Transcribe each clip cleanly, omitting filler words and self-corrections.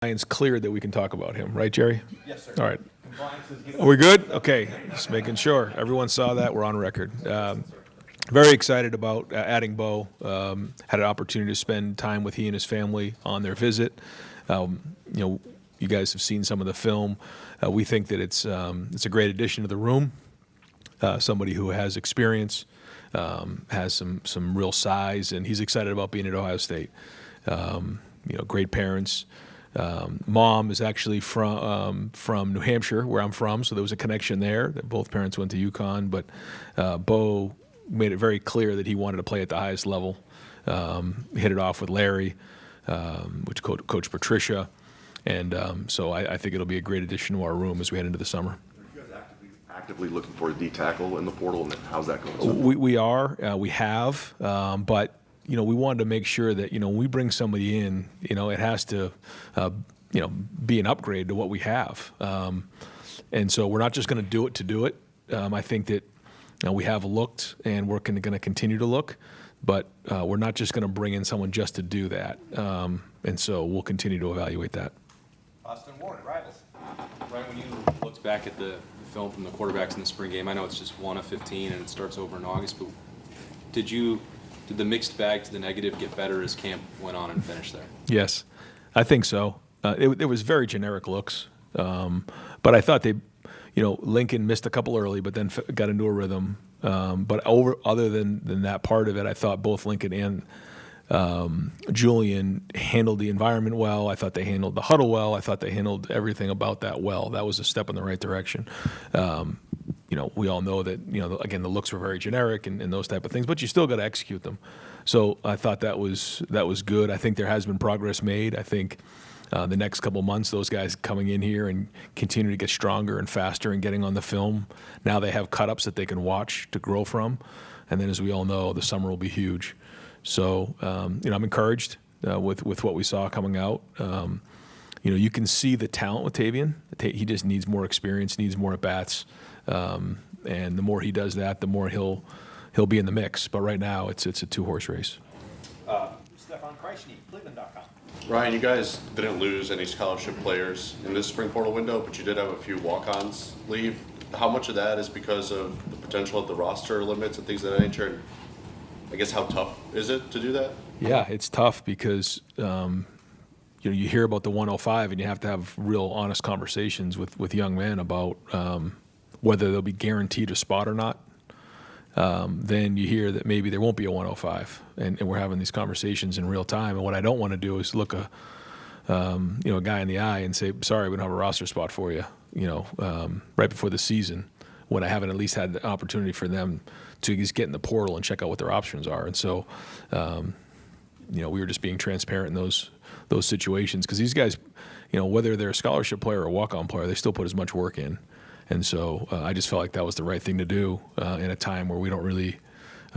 It's clear that we can talk about him, right, Jerry? Yes, sir. All right. Are we good? Okay. Just making sure. Everyone saw that. We're on record. Very excited about adding Bo. Had an opportunity to spend time with he and his family on their visit. You guys have seen some of the film. We think that it's a great addition to the room. Somebody who has experience, has some real size, and he's excited about being at Ohio State. Great parents. Mom is actually from New Hampshire, where I'm from, so there was a connection there. That both parents went to UConn, but Bo made it very clear that he wanted to play at the highest level. Hit it off with Larry, which Coach Patricia, and so I think it'll be a great addition to our room as we head into the summer. Are you guys actively looking for a D tackle in the portal, and how's that going? We have, but we wanted to make sure that when we bring somebody in, it has to be an upgrade to what we have, and so we're not just going to do it to do it. I think that we have looked, and we're going to continue to look, but we're not just going to bring in someone just to do that, and so we'll continue to evaluate that. Austin Warren, Rivals. Ryan, when you looked back at the film from the quarterbacks in the spring game, I know it's just 1 of 15 and it starts over in August, but did the mixed bag to the negative get better as camp went on and finished there? Yes, I think so. It was very generic looks, but I thought Lincoln missed a couple early, but then got into a rhythm. But other than that part of it, I thought both Lincoln and Julian handled the environment well. I thought they handled the huddle well. I thought they handled everything about that well. That was a step in the right direction. We all know that, again, the looks were very generic and those type of things, but you still got to execute them. So I thought that was good. I think there has been progress made. I think the next couple months, those guys coming in here and continue to get stronger and faster and getting on the film. Now they have cut-ups that they can watch to grow from. And then, as we all know, the summer will be huge. So, I'm encouraged with what we saw coming out. You can see the talent with Tavian. He just needs more experience, needs more at-bats. And the more he does that, the more he'll be in the mix. But right now, it's a two-horse race. Stefan Kreisny, Cleveland.com. Ryan, you guys didn't lose any scholarship players in this spring portal window, but you did have a few walk-ons leave. How much of that is because of the potential of the roster limits and things of that nature? And I guess how tough is it to do that? Yeah, it's tough because you hear about the 105 and you have to have real honest conversations with young men about whether they'll be guaranteed a spot or not. Then you hear that maybe there won't be a 105, and we're having these conversations in real time. And what I don't want to do is look a guy in the eye and say, "Sorry, we don't have a roster spot for you." Right before the season, when I haven't at least had the opportunity for them to just get in the portal and check out what their options are. And so, we were just being transparent in those situations because these guys, whether they're a scholarship player or a walk-on player, they still put as much work in. And so I just felt like that was the right thing to do in a time where we don't really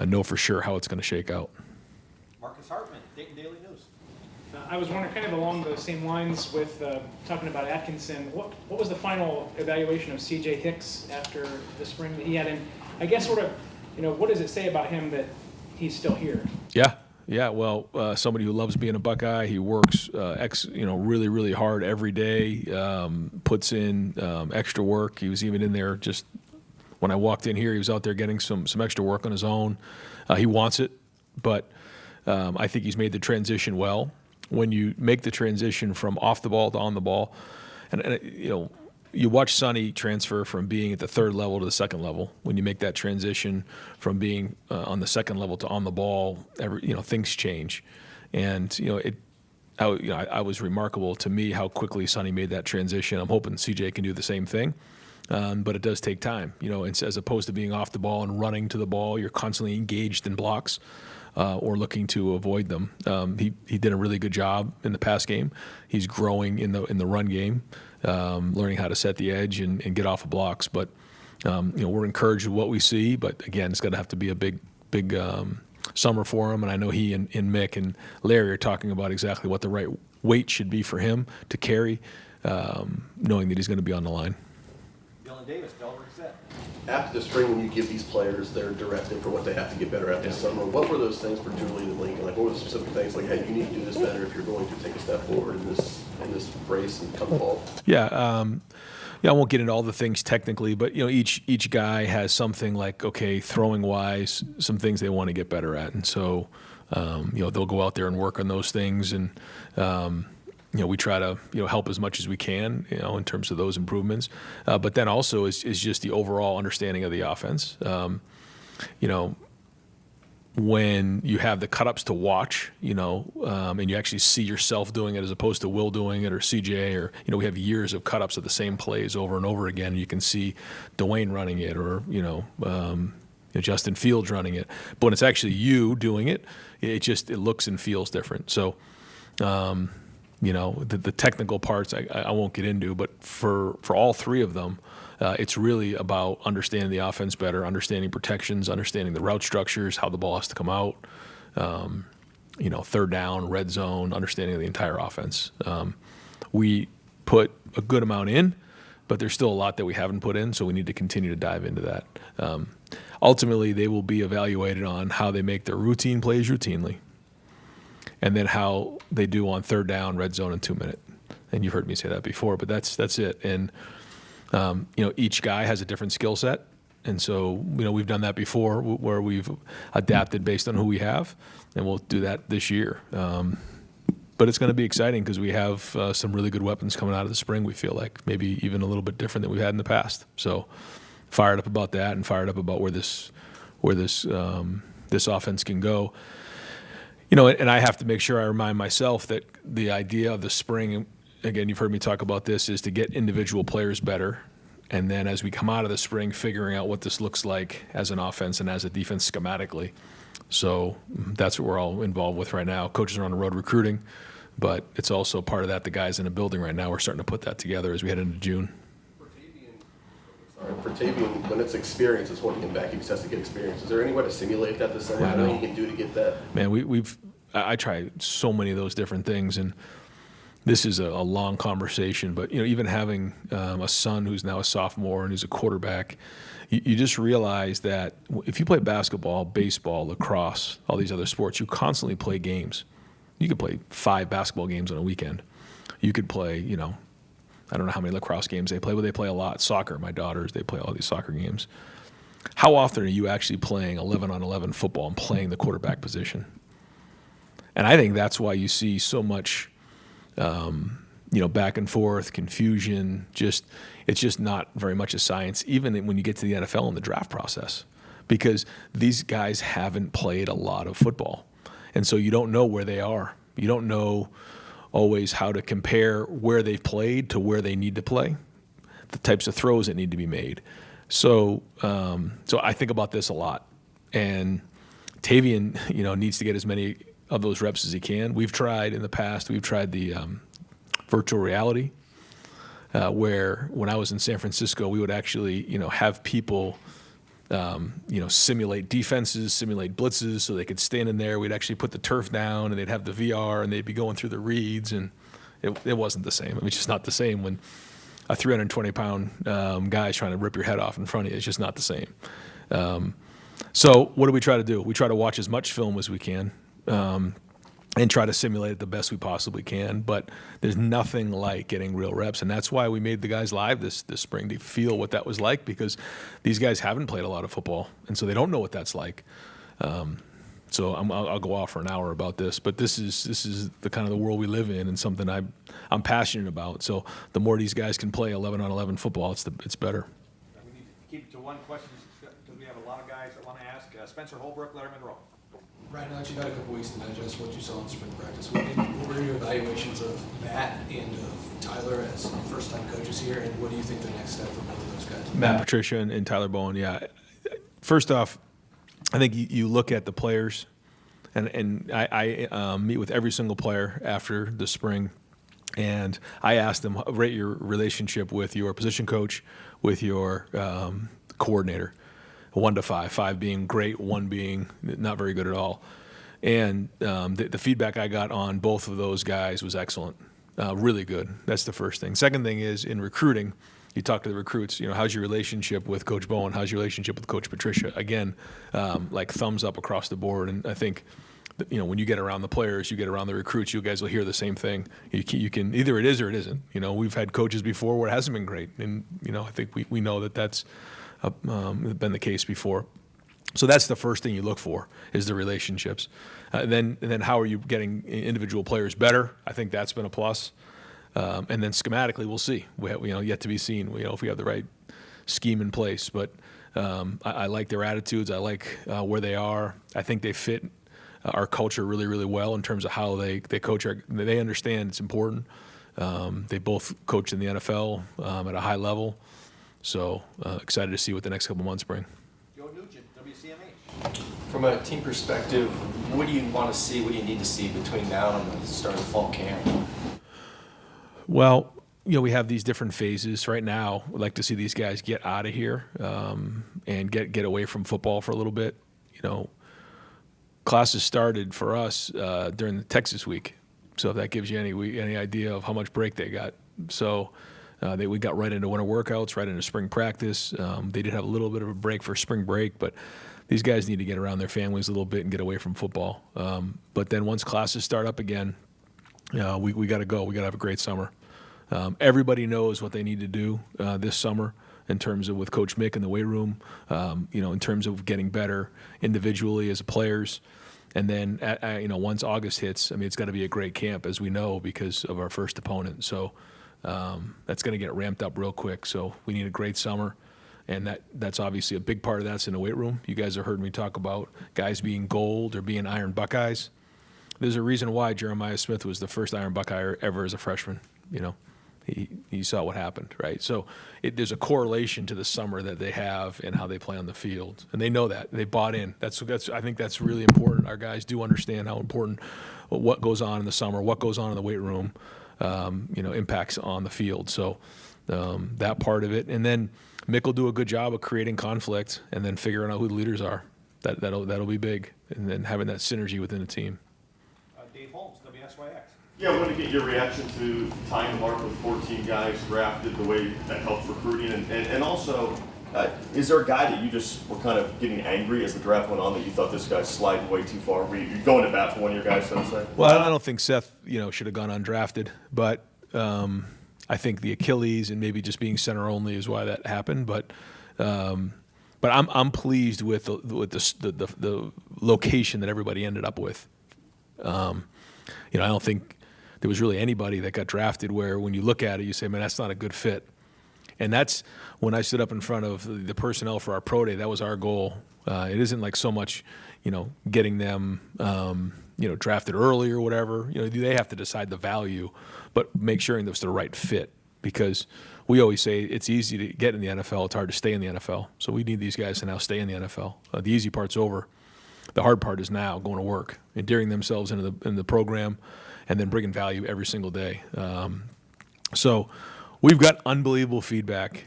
know for sure how it's going to shake out. Marcus Hartman, Dayton Daily News. I was wondering, kind of along those same lines with talking about Atkinson, what was the final evaluation of C.J. Hicks after the spring that he had? And I guess what does it say about him that he's still here? Yeah. Well, somebody who loves being a Buckeye. He works really, really hard every day, puts in extra work. He was even in there just when I walked in here. He was out there getting some extra work on his own. He wants it, but I think he's made the transition well. When you make the transition from off the ball to on the ball, and you watch Sonny transfer from being at the third level to the second level. When you make that transition from being on the second level to on the ball, things change. And I was remarkable to me how quickly Sonny made that transition. I'm hoping CJ can do the same thing, but it does take time. It's, as opposed to being off the ball and running to the ball, you're constantly engaged in blocks or looking to avoid them. He did a really good job in the pass game. He's growing in the run game. Learning how to set the edge and get off of blocks. But, we're encouraged with what we see. But, again, it's going to have to be a big summer for him. And I know he and Mick and Larry are talking about exactly what the right weight should be for him to carry, knowing that he's going to be on the line. Dylan Davis, Delaware Gazette. After the spring, when you give these players their directive for what they have to get better at this summer, what were those things for Julie and Lincoln? Like, what were the specific things? Like, hey, you need to do this better if you're going to take a step forward in this race and come fall. Yeah, I won't get into all the things technically, but each guy has something like, okay, throwing wise, some things they want to get better at, and so they'll go out there and work on those things, and we try to help as much as we can in terms of those improvements, but then also is just the overall understanding of the offense. When you have the cut-ups to watch, and you actually see yourself doing it as opposed to Will doing it or CJ, or, we have years of cut-ups of the same plays over and over again. And you can see Dwayne running it or, Justin Fields running it. But when it's actually you doing it, it looks and feels different. So, the technical parts I won't get into, but for all three of them, it's really about understanding the offense better, understanding protections, understanding the route structures, how the ball has to come out, third down, red zone, understanding of the entire offense. We put a good amount in, but there's still a lot that we haven't put in, so we need to continue to dive into that. Ultimately, they will be evaluated on how they make their routine plays routinely, and then how they do on third down, red zone, and 2 minute. And you've heard me say that before, but that's it. And each guy has a different skill set, and so we've done that before, where we've adapted based on who we have, and we'll do that this year. But it's going to be exciting because we have some really good weapons coming out of the spring. We feel like maybe even a little bit different than we've had in the past. So fired up about that, and fired up about where this offense can go. And I have to make sure I remind myself that the idea of the spring, again, you've heard me talk about this, is to get individual players better. And then as we come out of the spring, figuring out what this looks like as an offense and as a defense schematically. So that's what we're all involved with right now. Coaches are on the road recruiting, but it's also part of that. The guys in the building right now, we're starting to put that together as we head into June. For Tavian, when it's experience, it's holding him back. He just has to get experience. Is there any way to simulate that this summer? I know. Anything you can do to get that? Man, I try so many of those different things, and this is a long conversation. But even having a son who's now a sophomore and who's a quarterback, you just realize that if you play basketball, baseball, lacrosse, all these other sports, you constantly play games. You could play 5 basketball games on a weekend. You could play, I don't know how many lacrosse games they play, but they play a lot. Soccer, my daughters, they play all these soccer games. How often are you actually playing 11-on-11 football and playing the quarterback position? And I think that's why you see so much, back and forth, confusion. It's just not very much a science, even when you get to the NFL in the draft process, because these guys haven't played a lot of football. And so you don't know where they are. You don't know always how to compare where they've played to where they need to play, the types of throws that need to be made. So I think about this a lot. And Tavian, needs to get as many of those reps as he can. We've tried in the past. We've tried the virtual reality, where when I was in San Francisco, we would actually, have people, simulate defenses, simulate blitzes, so they could stand in there. We'd actually put the turf down, and they'd have the VR, and they'd be going through the reads, and it wasn't the same. It's just not the same when a 320-pound guy is trying to rip your head off in front of you. It's just not the same. So what do we try to do? We try to watch as much film as we can, and try to simulate it the best we possibly can. But there's nothing like getting real reps, and that's why we made the guys live this spring to feel what that was like, because these guys haven't played a lot of football, and so they don't know what that's like. So I'll go off for an hour about this, but this is the kind of the world we live in, and something I'm passionate about. So the more these guys can play 11-on-11 football, it's better. We need to keep it to one question because we have a lot of guys that want to ask. Spencer Holbrook, Letterman Row. Right now, you've had a couple weeks to digest what you saw in spring practice. What were your evaluations of Matt and of Tyler as first-time coaches here, and what do you think the next step for both of those guys? Matt Patricia and Tyler Bowen, yeah. First off, I think you look at the players, and I meet with every single player after the spring, and I ask them, rate your relationship with your position coach, with your coordinator. 1 to 5, 5 being great, 1 being not very good at all. And the feedback I got on both of those guys was excellent, really good. That's the first thing. Second thing is in recruiting, you talk to the recruits, how's your relationship with Coach Bowen? How's your relationship with Coach Patricia? Again, like thumbs up across the board. And I think, when you get around the players, you get around the recruits, you guys will hear the same thing. You can either it is or it isn't. We've had coaches before where it hasn't been great. And, I think we know that that's been the case before. So that's the first thing you look for is the relationships. And then how are you getting individual players better? I think that's been a plus. And then schematically, we'll see. We have, yet to be seen. If we have the right scheme in place. But I like their attitudes. I like where they are. I think they fit our culture really, really well in terms of how they coach. They understand it's important. They both coach in the NFL at a high level. So excited to see what the next couple months bring. Joe Nugent, WCMH. From a team perspective, what do you want to see, what do you need to see between now and the start of the fall camp? Well, we have these different phases. Right now, we'd like to see these guys get out of here and get away from football for a little bit. Classes started for us during the Texas week, so if that gives you any idea of how much break they got. So we got right into winter workouts, right into spring practice. They did have a little bit of a break for spring break, but these guys need to get around their families a little bit and get away from football. But then once classes start up again, we got to go. We got to have a great summer. Everybody knows what they need to do this summer in terms of with Coach Mick in the weight room, in terms of getting better individually as players. And then, once August hits, it's got to be a great camp, as we know, because of our first opponent. So that's going to get ramped up real quick. So we need a great summer. And that's obviously a big part of that's in the weight room. You guys have heard me talk about guys being gold or being Iron Buckeyes. There's a reason why Jeremiah Smith was the first Iron Buckeye ever as a freshman. He saw what happened, right? So there's a correlation to the summer that they have and how they play on the field, and they know that. They bought in. I think that's really important. Our guys do understand how important what goes on in the summer, what goes on in the weight room, impacts on the field. So that part of it, and then Mick will do a good job of creating conflict and then figuring out who the leaders are. That'll be big, and then having that synergy within the team. Dave Holmes, WSYX. Yeah, I wanted to get your reaction to tying the mark with 14 guys drafted, the way that helps recruiting, and also, is there a guy that you just were kind of getting angry as the draft went on that you thought this guy's sliding way too far? Were you going to bat for one of your guys, so to say? Well, I don't think Seth, should have gone undrafted, but I think the Achilles and maybe just being center only is why that happened. But I'm pleased with the location that everybody ended up with. I don't think there was really anybody that got drafted where when you look at it, you say, man, that's not a good fit. And that's when I stood up in front of the personnel for our pro day, that was our goal. It isn't like so much, getting them, drafted early or whatever. They have to decide the value, but make sure it's the right fit, because we always say it's easy to get in the NFL. It's hard to stay in the NFL. So we need these guys to now stay in the NFL. The easy part's over. The hard part is now going to work, endearing themselves into the program, and then bringing value every single day. So we've got unbelievable feedback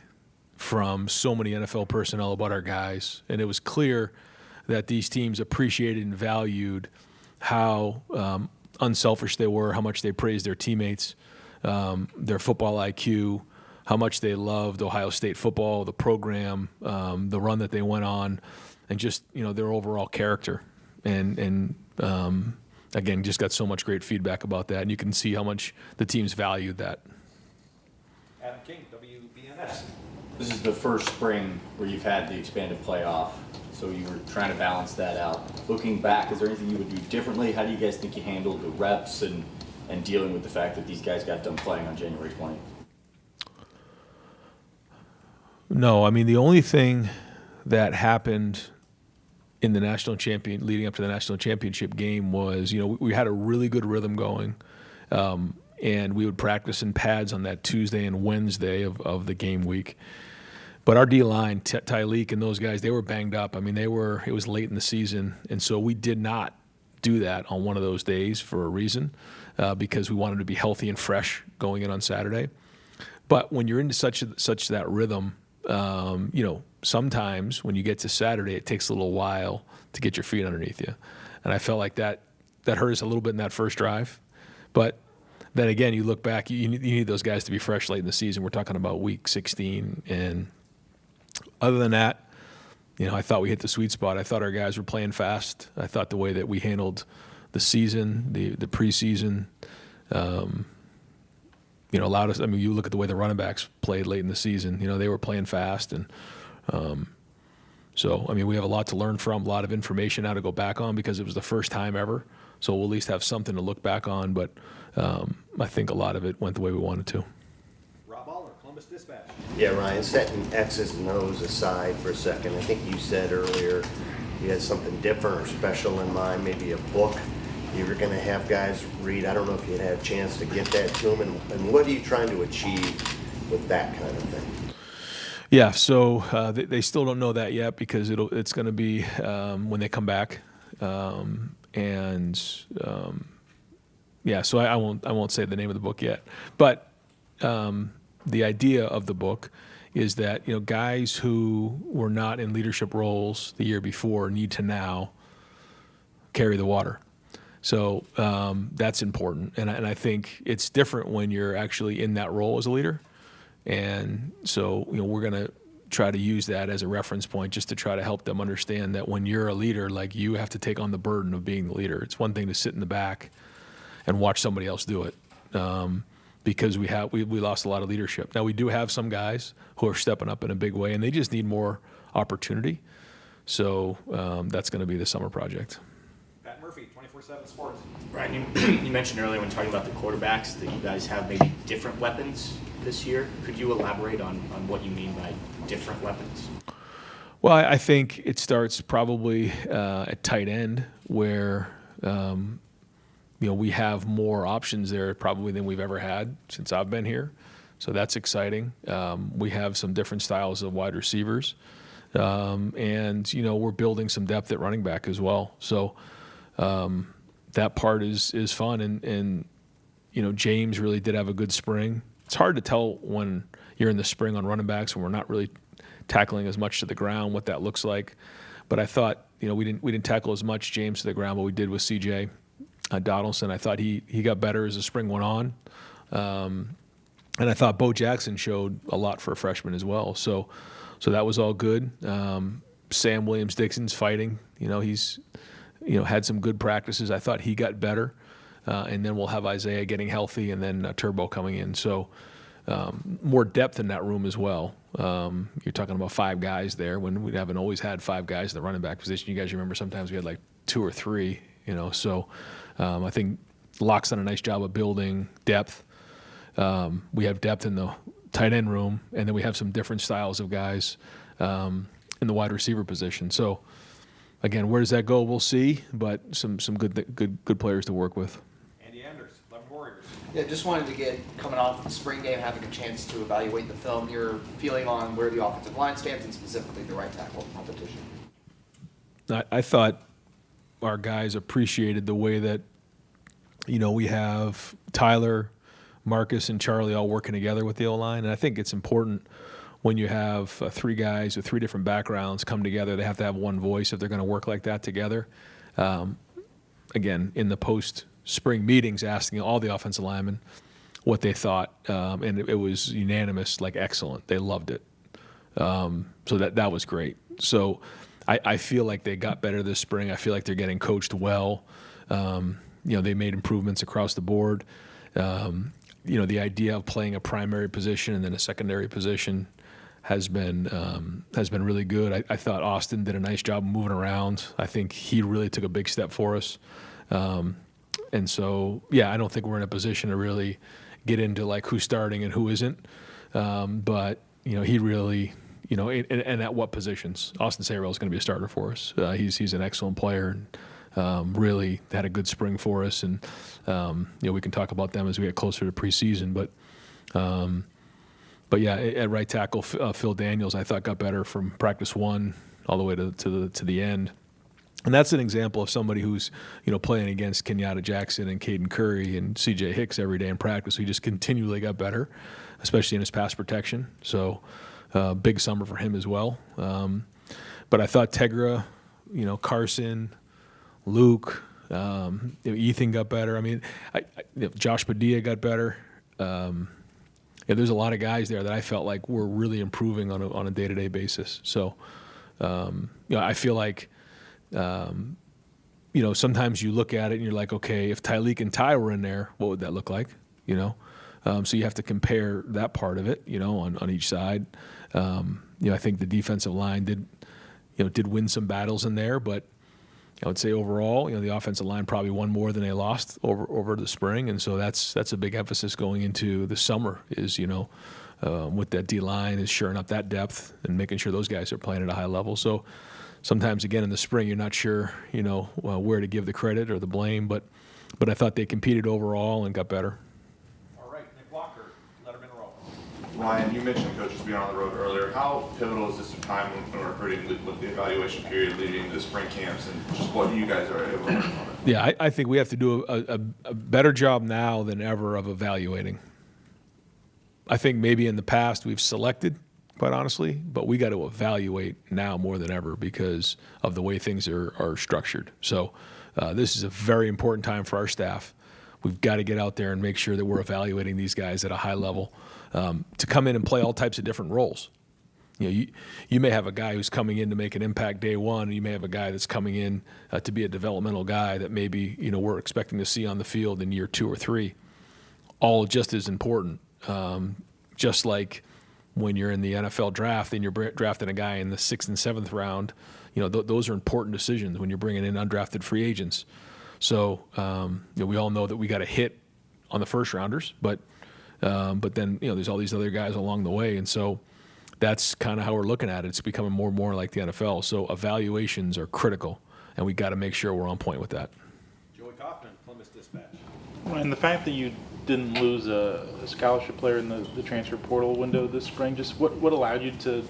from so many NFL personnel about our guys, and it was clear that these teams appreciated and valued how unselfish they were, how much they praised their teammates, their football IQ, how much they loved Ohio State football, the program, the run that they went on, and just their overall character. And again, just got so much great feedback about that, and you can see how much the teams valued that. Adam King, WBNS. This is the first spring where you've had the expanded playoff, so you were trying to balance that out. Looking back, is there anything you would do differently? How do you guys think you handled the reps and dealing with the fact that these guys got done playing on January 20th? No, the only thing that happened in the leading up to the national championship game was, we had a really good rhythm going, and we would practice in pads on that Tuesday and Wednesday of the game week. But our D-line, Tyleek and those guys, they were banged up. It was late in the season, and so we did not do that on one of those days for a reason, because we wanted to be healthy and fresh going in on Saturday. But when you're into such that rhythm, sometimes when you get to Saturday, it takes a little while to get your feet underneath you. And I felt like that hurt us a little bit in that first drive. But then again, you look back, you need those guys to be fresh late in the season. We're talking about week 16. And other than that, I thought we hit the sweet spot. I thought our guys were playing fast. I thought the way that we handled the season, the preseason, allowed us. I mean, you look at the way the running backs played late in the season. They were playing fast, and so I mean, we have a lot to learn from, a lot of information now to go back on because it was the first time ever. So we'll at least have something to look back on. But I think a lot of it went the way we wanted to. Rob Aller, Columbus Dispatch. Yeah, Ryan, setting X's and O's aside for a second, I think you said earlier you had something different or special in mind, maybe a book you were going to have guys read. I don't know if you had a chance to get that to them, and what are you trying to achieve with that kind of thing? Yeah, so they still don't know that yet because it's going to be when they come back, yeah. So I won't say the name of the book yet, but the idea of the book is that guys who were not in leadership roles the year before need to now carry the water. So that's important, and I think it's different when you're actually in that role as a leader. And so, we're going to try to use that as a reference point just to try to help them understand that when you're a leader, like, you have to take on the burden of being the leader. It's one thing to sit in the back and watch somebody else do it, because we lost a lot of leadership. Now, we do have some guys who are stepping up in a big way, and they just need more opportunity. So that's going to be the summer project. Pat Murphy, 24/7 Sports. Ryan, you mentioned earlier when talking about the quarterbacks that you guys have maybe different weapons this year. Could you elaborate on what you mean by different weapons? Well, I think it starts probably at tight end where, we have more options there probably than we've ever had since I've been here. So that's exciting. We have some different styles of wide receivers. And, we're building some depth at running back as well. So that part is fun. And James really did have a good spring. It's hard to tell when you're in the spring on running backs when we're not really tackling as much to the ground, what that looks like. But I thought, we didn't tackle as much James to the ground, but we did with C.J. Donaldson. I thought he got better as the spring went on. And I thought Bo Jackson showed a lot for a freshman as well. So that was all good. Sam Williams-Dixon's fighting. He's had some good practices. I thought he got better. And then we'll have Isaiah getting healthy and then Turbo coming in. So more depth in that room as well. You're talking about 5 guys there when we haven't always had 5 guys in the running back position. You guys remember sometimes we had like 2 or 3, So I think Locke's done a nice job of building depth. We have depth in the tight end room, and then we have some different styles of guys in the wide receiver position. So again, where does that go? We'll see, but some good players to work with. Andy Anders, 11 Warriors. Yeah, just wanted to get, coming off the spring game, having a chance to evaluate the film, your feeling on where the offensive line stands and specifically the right tackle competition. I thought our guys appreciated the way that, we have Tyler, Marcus, and Charlie all working together with the O-line. And I think it's important when you have 3 guys with 3 different backgrounds come together. They have to have one voice if they're going to work like that together. Again, in the post-spring meetings, asking all the offensive linemen what they thought, and it was unanimous, like excellent. They loved it. So that was great. So I feel like they got better this spring. I feel like they're getting coached well. They made improvements across the board. The idea of playing a primary position and then a secondary position has been really good. I thought Austin did a nice job moving around. I think he really took a big step for us. And so, I don't think we're in a position to really get into like who's starting and who isn't. But he really, and at what positions. Austin Sayrell is going to be a starter for us. He's an excellent player and really had a good spring for us. And we can talk about them as we get closer to preseason. But at right tackle, Phil Daniels, I thought got better from practice 1 all the way to the end. And that's an example of somebody who's, playing against Kenyatta Jackson and Caden Curry and C.J. Hicks every day in practice. He just continually got better, especially in his pass protection. So big summer for him as well. But I thought Tegra, Carson, Luke, Ethan got better. I mean, Josh Padilla got better. There's a lot of guys there that I felt like were really improving on a day-to-day basis. So, I feel like, sometimes you look at it and you're like, okay, if Tyleek and Ty were in there, what would that look like? So you have to compare that part of it, on each side. I think the defensive line did win some battles in there, but I would say overall, the offensive line probably won more than they lost over the spring, and so that's a big emphasis going into the summer. Is with that D line is shoring up that depth and making sure those guys are playing at a high level. So sometimes again in the spring you're not sure where to give the credit or the blame, but I thought they competed overall and got better. All right, Nick Walker, Letterman Row. Ryan, you mentioned coaches being on the road earlier. How pivotal is this time when recruiting with the evaluation period leading into spring camps, and just what you guys are able to learn from it? Yeah, I think we have to do a better job now than ever of evaluating. I think maybe in the past we've selected, quite honestly, but we got to evaluate now more than ever because of the way things are structured. So this is a very important time for our staff. We've got to get out there and make sure that we're evaluating these guys at a high level to come in and play all types of different roles. You may have a guy who's coming in to make an impact day one, and you may have a guy that's coming in to be a developmental guy that maybe we're expecting to see on the field in year 2 or 3. All just as important. Just like when you're in the NFL draft and you're drafting a guy in the 6th and 7th round, those are important decisions when you're bringing in undrafted free agents. So we all know that we got a hit on the first rounders, but then there's all these other guys along the way, and so that's kind of how we're looking at it. It's becoming more and more like the NFL. So evaluations are critical, and we got to make sure we're on point with that. Joey Kaufman, Columbus Dispatch. And the fact that you didn't lose a scholarship player in the transfer portal window this spring, just what allowed you to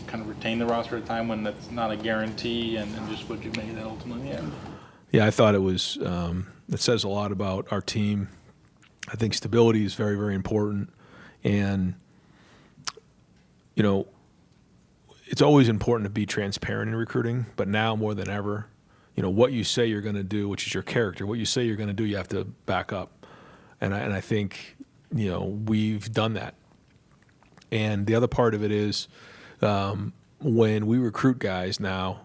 kind of retain the roster at a time when that's not a guarantee, and just what you made that ultimately end? Yeah, I thought it was. It says a lot about our team. I think stability is very, very important, and it's always important to be transparent in recruiting, but now more than ever, what you say you're going to do, which is your character, what you say you're going to do, you have to back up. And I think, we've done that. And the other part of it is when we recruit guys now,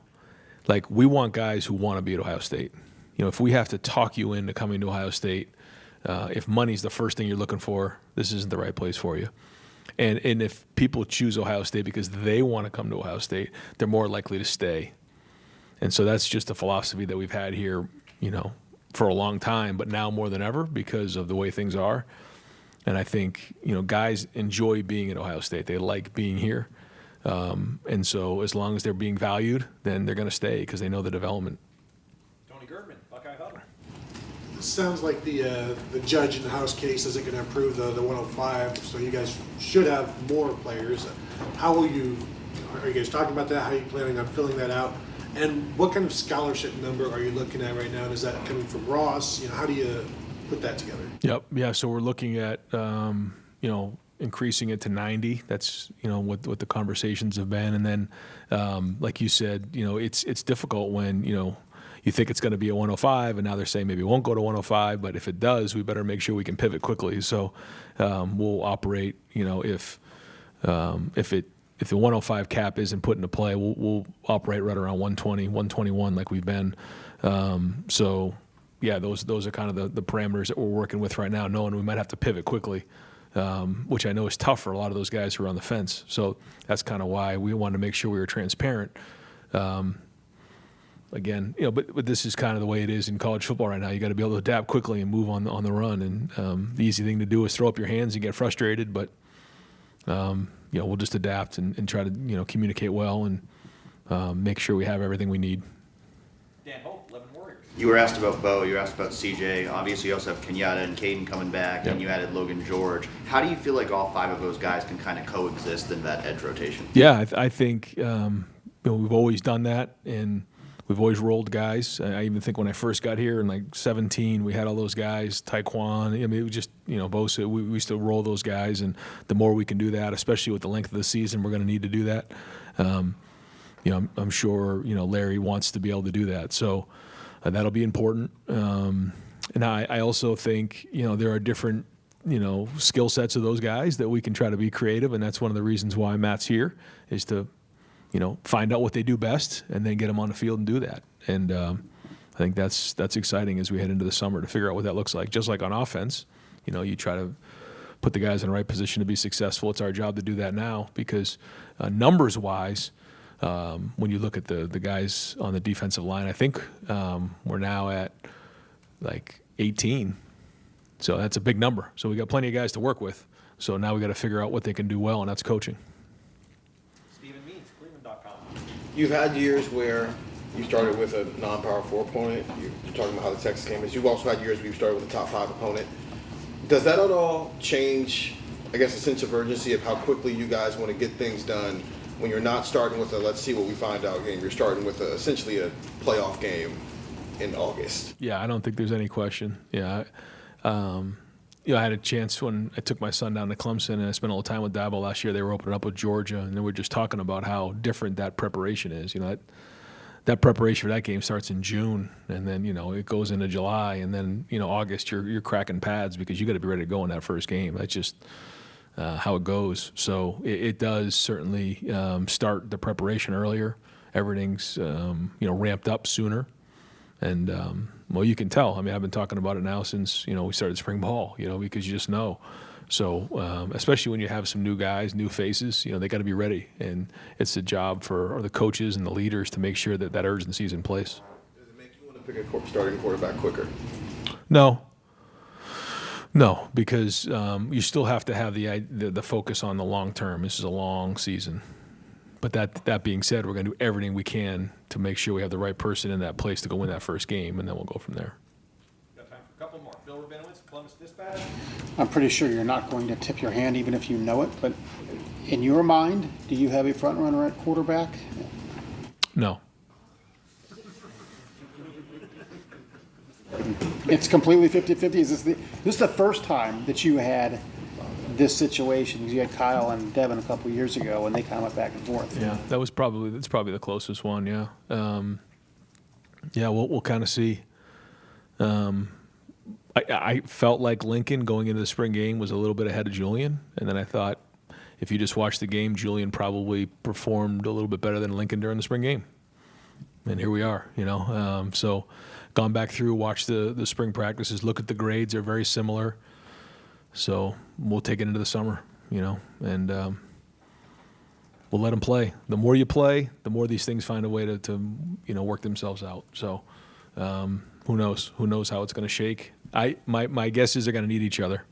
like we want guys who want to be at Ohio State. If we have to talk you into coming to Ohio State, if money's the first thing you're looking for, this isn't the right place for you. And if people choose Ohio State because they want to come to Ohio State, they're more likely to stay. And so that's just a philosophy that we've had here, for a long time, but now more than ever because of the way things are. And I think, guys enjoy being at Ohio State. They like being here. And so as long as they're being valued, then they're going to stay because they know the development. Tony Girdman, Buckeye Huddle. It sounds like the judge in the House case isn't going to approve the 105, so you guys should have more players. How will you, are you guys talking about that? How are you planning on filling that out? And what kind of scholarship number are you looking at right now? And is that coming from Ross? How do you put that together? Yep. Yeah. So we're looking at, increasing it to 90. That's, what the conversations have been. And then, like you said, it's difficult when, you think it's going to be a 105, and now they're saying maybe it won't go to 105. But if it does, we better make sure we can pivot quickly. So we'll operate, if the 105 cap isn't put into play, we'll operate right around 120, 121 like we've been. So, yeah, those are kind of the parameters that we're working with right now, knowing we might have to pivot quickly, which I know is tough for a lot of those guys who are on the fence. So that's kind of why we wanted to make sure we were transparent. Again, but this is kind of the way it is in college football right now. You got to be able to adapt quickly and move on the run. And the easy thing to do is throw up your hands and get frustrated, but we'll just adapt and try to, communicate well and make sure we have everything we need. Dan Hope, 11 Warriors. You were asked about Bo, you were asked about CJ. Obviously, you also have Kenyatta and Caden coming back, Yep. and you added Logan George. How do you feel like all 5 of those guys can kind of coexist in that edge rotation? Yeah, I think we've always done that, and we've always rolled guys. I even think when I first got here in like 17, we had all those guys, Taekwon. I mean, it was just, Bosa. We used to roll those guys, and the more we can do that, especially with the length of the season, we're going to need to do that. I'm sure, Larry wants to be able to do that. So that'll be important. And I also think, there are different, skill sets of those guys that we can try to be creative. And that's one of the reasons why Matt's here, is to, find out what they do best and then get them on the field and do that. And I think that's exciting as we head into the summer to figure out what that looks like. Just like on offense, you try to put the guys in the right position to be successful. It's our job to do that now because numbers-wise, when you look at the guys on the defensive line, I think we're now at like 18. So that's a big number. So we got plenty of guys to work with. So now we got to figure out what they can do well, and that's coaching. Stephen Means, Cleveland.com. You've had years where you started with a non-power 4 opponent. You're talking about how the Texas game is. You've also had years where you started with a top 5 opponent. Does that at all change, I guess, the sense of urgency of how quickly you guys want to get things done when you're not starting with a let's see what we find out game? You're starting with essentially a playoff game in August. Yeah, I don't think there's any question. Yeah. I had a chance when I took my son down to Clemson, and I spent a little time with Dabo last year. They were opening up with Georgia, and they were just talking about how different that preparation is. That preparation for that game starts in June, and then it goes into July, and then August you're cracking pads because you got to be ready to go in that first game. That's just how it goes. So it does certainly start the preparation earlier. Everything's ramped up sooner, and well, you can tell. I mean, I've been talking about it now since we started spring ball. Because you just know. So especially when you have some new guys, new faces, they got to be ready, and it's the job for the coaches and the leaders to make sure that urgency is in place. Does it make you want to pick a starting quarterback quicker? No, because you still have to have the focus on the long term. This is a long season. But that being said, we're going to do everything we can to make sure we have the right person in that place to go win that first game, and then we'll go from there. Got time for a couple more. Bill Rabinowitz, Columbus Dispatch. I'm pretty sure you're not going to tip your hand even if you know it, but in your mind, do you have a front runner at quarterback? No. It's completely 50-50. Is this the first time that you had this situation? You had Kyle and Devin a couple years ago, and they kind of went back and forth. Yeah, that's probably the closest one. Yeah, we'll kind of see. I felt like Lincoln going into the spring game was a little bit ahead of Julian, and then I thought if you just watched the game, Julian probably performed a little bit better than Lincoln during the spring game. And here we are, So gone back through, watched the spring practices, look at the grades, they're very similar. So we'll take it into the summer, and we'll let them play. The more you play, the more these things find a way to work themselves out. So who knows? Who knows how it's going to shake? My guess is they're going to need each other.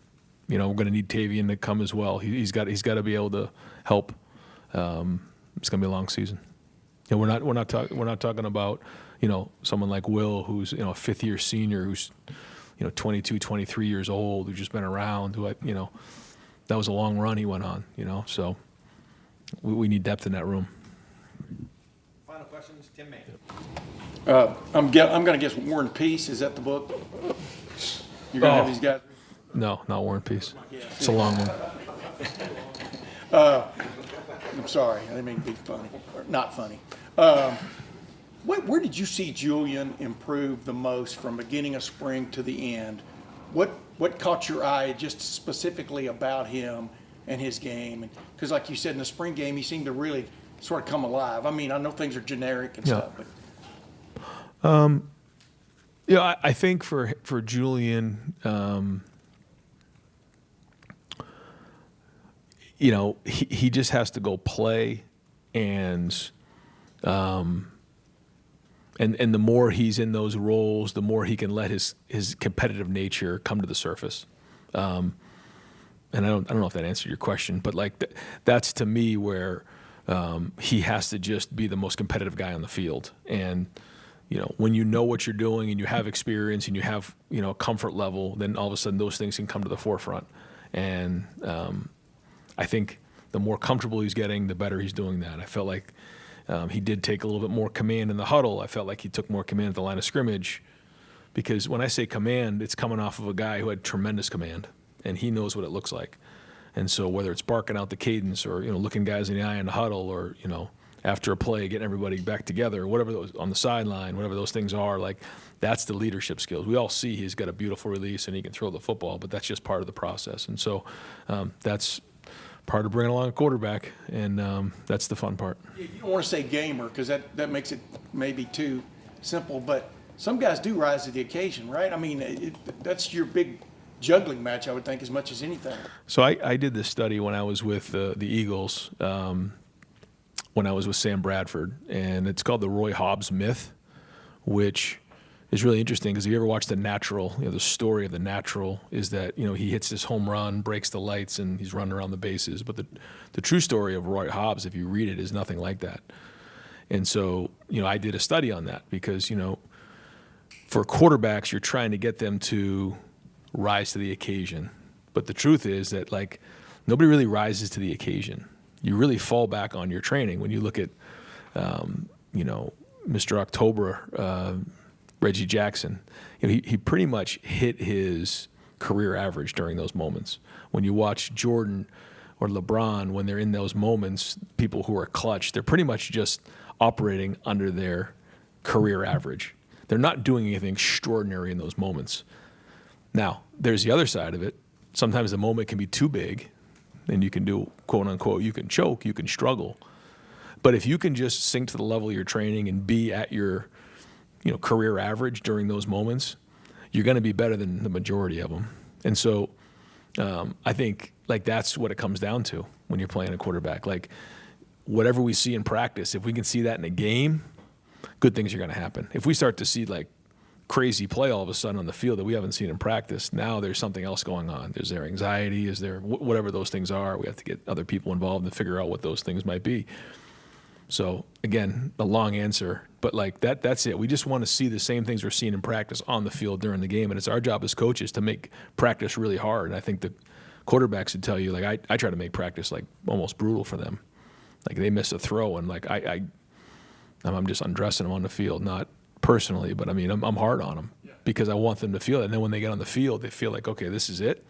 We're going to need Tavian to come as well. He's got to be able to help. It's going to be a long season. And we're not talking about someone like Will, who's a fifth-year senior, who's 22, 23 years old, who's just been around. That was a long run he went on. So we need depth in that room. Final questions, Tim May. I'm going to guess War and Peace. Is that the book? You're going to have these guys? No, not War and Peace. It's a long one. I'm sorry. I didn't mean to be funny. Or not funny. Where did you see Julian improve the most from beginning of spring to the end? What caught your eye just specifically about him and his game? Because like you said, in the spring game, he seemed to really sort of come alive. I mean, I know things are generic and stuff, but. I think for Julian, he just has to go play, and the more he's in those roles, the more he can let his competitive nature come to the surface. And I don't know if that answered your question, but that's to me where he has to just be the most competitive guy on the field. And when you know what you're doing and you have experience and you have a comfort level, then all of a sudden those things can come to the forefront. And I think the more comfortable he's getting, the better he's doing that. I felt like he did take a little bit more command in the huddle. I felt like he took more command at the line of scrimmage, because when I say command, it's coming off of a guy who had tremendous command, and he knows what it looks like. And so whether it's barking out the cadence or looking guys in the eye in the huddle, or after a play, getting everybody back together, whatever those on the sideline, whatever those things are, like that's the leadership skills. We all see he's got a beautiful release and he can throw the football, but that's just part of the process. And so that's part of bringing along a quarterback, and that's the fun part. You don't want to say gamer because that makes it maybe too simple, but some guys do rise to the occasion, right? I mean, that's your big juggling match, I would think, as much as anything. So I did this study when I was with the Eagles, when I was with Sam Bradford, and it's called the Roy Hobbs myth, which is really interesting because if you ever watch The Natural, the story of The Natural is that, he hits this home run, breaks the lights, and he's running around the bases. But the true story of Roy Hobbs, if you read it, is nothing like that. And so, I did a study on that because, for quarterbacks, you're trying to get them to rise to the occasion. But the truth is that, like, nobody really rises to the occasion. You really fall back on your training when you look at, Mr. October, Reggie Jackson. He pretty much hit his career average during those moments. When you watch Jordan or LeBron, when they're in those moments, people who are clutch, they're pretty much just operating under their career average. They're not doing anything extraordinary in those moments. Now, there's the other side of it. Sometimes the moment can be too big, and you can do, quote unquote, you can choke, you can struggle. But if you can just sink to the level of your training and be at your career average during those moments, you're going to be better than the majority of them. And so I think like that's what it comes down to when you're playing a quarterback. Like whatever we see in practice, if we can see that in a game, good things are going to happen. If we start to see like crazy play all of a sudden on the field that we haven't seen in practice, now there's something else going on. There's their anxiety, is there whatever those things are. We have to get other people involved and figure out what those things might be. So again, a long answer, but like that's it. We just want to see the same things we're seeing in practice on the field during the game. And it's our job as coaches to make practice really hard. And I think the quarterbacks would tell you, like, I try to make practice like almost brutal for them. Like they miss a throw and like I'm just undressing them on the field, not personally, but I mean, I'm hard on them because I want them to feel it. And then when they get on the field, they feel like, okay, this is it,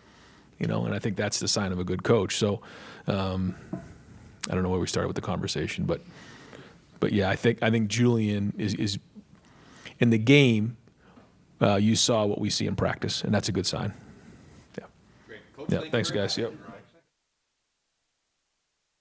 and I think that's the sign of a good coach. So I don't know where we started with the conversation, but yeah, I think Julian is in the game. You saw what we see in practice, and that's a good sign. Yeah. Great. Coach, Yeah. thank you Thanks, very guys. much. Yep.